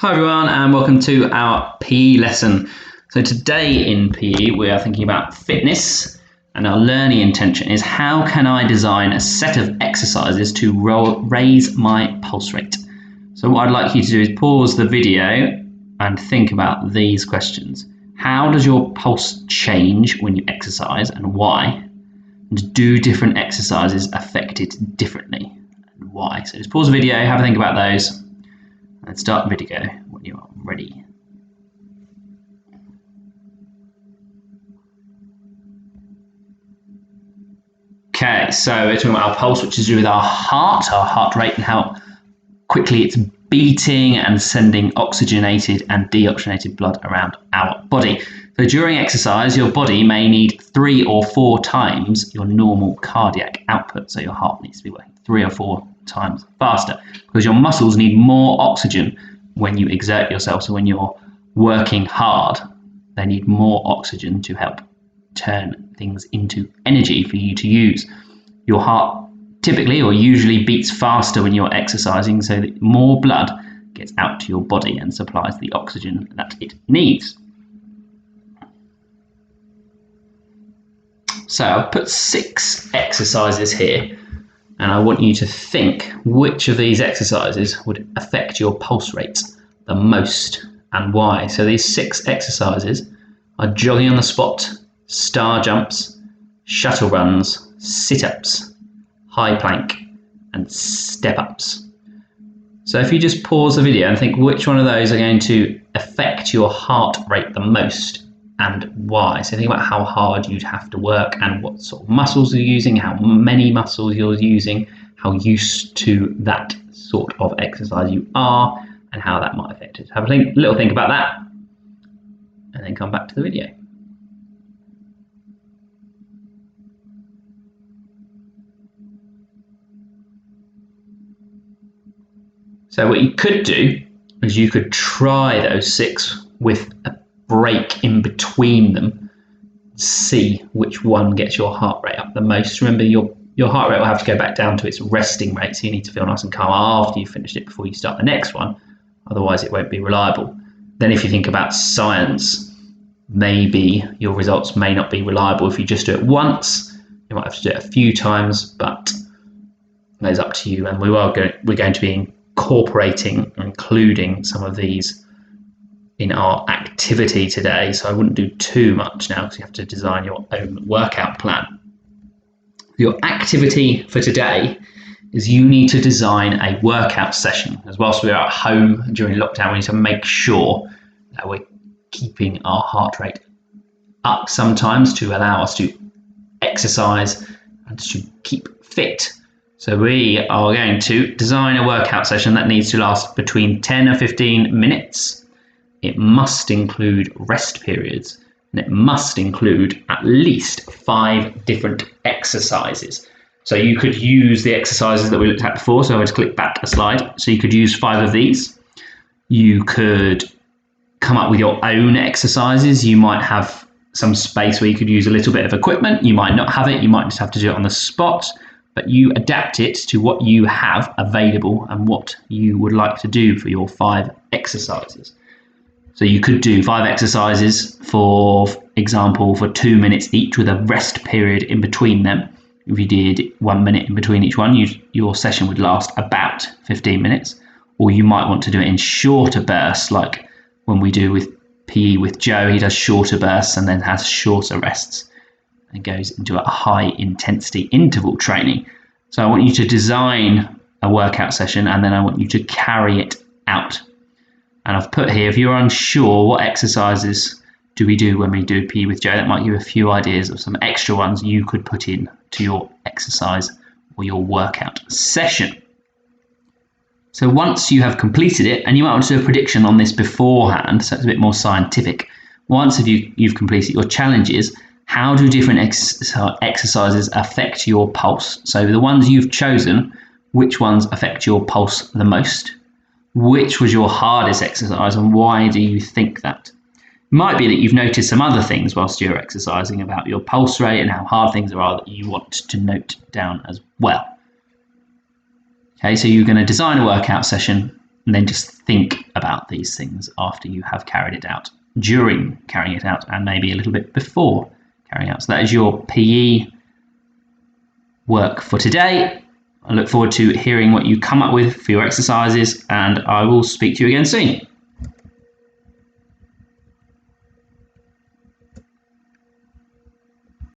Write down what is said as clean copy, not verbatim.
Hi everyone and welcome to our PE lesson. So today in PE we are thinking about fitness, and our learning intention is how can I design a set of exercises to raise my pulse rate. So what I'd like you to do is pause the video and think about these questions. How does your pulse change when you exercise and why? And do different exercises affect it differently and why? So just pause the video, have a think about those. And start the video when you are ready. Okay, so we're talking about our pulse, which is to do with our heart rate, and how quickly it's beating and sending oxygenated and deoxygenated blood around our body. So during exercise, your body may need 3 or 4 times your normal cardiac output. So your heart needs to be working 3 or 4 times faster because your muscles need more oxygen when you exert yourself. So when you're working hard, they need more oxygen to help turn things into energy for you to use. Your heart typically or usually beats faster when you're exercising, so that more blood gets out to your body and supplies the oxygen that it needs. So I've put 6 exercises here, and I want you to think which of these exercises would affect your pulse rate the most and why. So these 6 exercises are jogging on the spot, star jumps, shuttle runs, sit-ups, high plank, and step-ups. So if you just pause the video and think which one of those are going to affect your heart rate the most and why. So think about how hard you'd have to work and what sort of muscles you're using, how many muscles you're using, how used to that sort of exercise you are, and how that might affect it. Have a little think about that and then come back to the video. So what you could do is you could try those 6 with a break in between them, see which one gets your heart rate up the most. Remember, your heart rate will have to go back down to its resting rate, so you need to feel nice and calm after you've finished it before you start the next one, otherwise it won't be reliable. Then if you think about science, maybe your results may not be reliable if you just do it once. You might have to do it a few times, but that's up to you, and we're going to be incorporating or including some of these in our activity today, so I wouldn't do too much now because you have to design your own workout plan. Your activity for today is you need to design a workout session. As whilst we're at home during lockdown, we need to make sure that we're keeping our heart rate up sometimes to allow us to exercise and to keep fit. So we are going to design a workout session that needs to last between 10 and 15 minutes. It must include rest periods, and it must include at least 5 different exercises. So you could use the exercises that we looked at before. So I would click back a slide. So you could use 5 of these. You could come up with your own exercises. You might have some space where you could use a little bit of equipment. You might not have it. You might just have to do it on the spot. But you adapt it to what you have available and what you would like to do for your 5 exercises. So you could do 5 exercises, for example, for 2 minutes each with a rest period in between them. If you did 1 minute in between each one, your session would last about 15 minutes. Or you might want to do it in shorter bursts, like when we do with PE with Joe. He does shorter bursts and then has shorter rests and goes into a high intensity interval training. So I want you to design a workout session and then I want you to carry it out. And I've put here, if you're unsure what exercises do we do when we do PE with Joe, that might give you a few ideas of some extra ones you could put in to your exercise or your workout session. So once you have completed it, and you might want to do a prediction on this beforehand, so it's a bit more scientific. Once you've completed your challenges, how do different exercises affect your pulse? So the ones you've chosen, which ones affect your pulse the most? Which was your hardest exercise and why do you think that? It might be that you've noticed some other things whilst you're exercising about your pulse rate and how hard things are that you want to note down as well. Okay, so you're going to design a workout session And then just think about these things after you have carried it out, during carrying it out, and maybe a little bit before carrying out. So that is your PE work for today. I look forward to hearing what you come up with for your exercises, and I will speak to you again soon.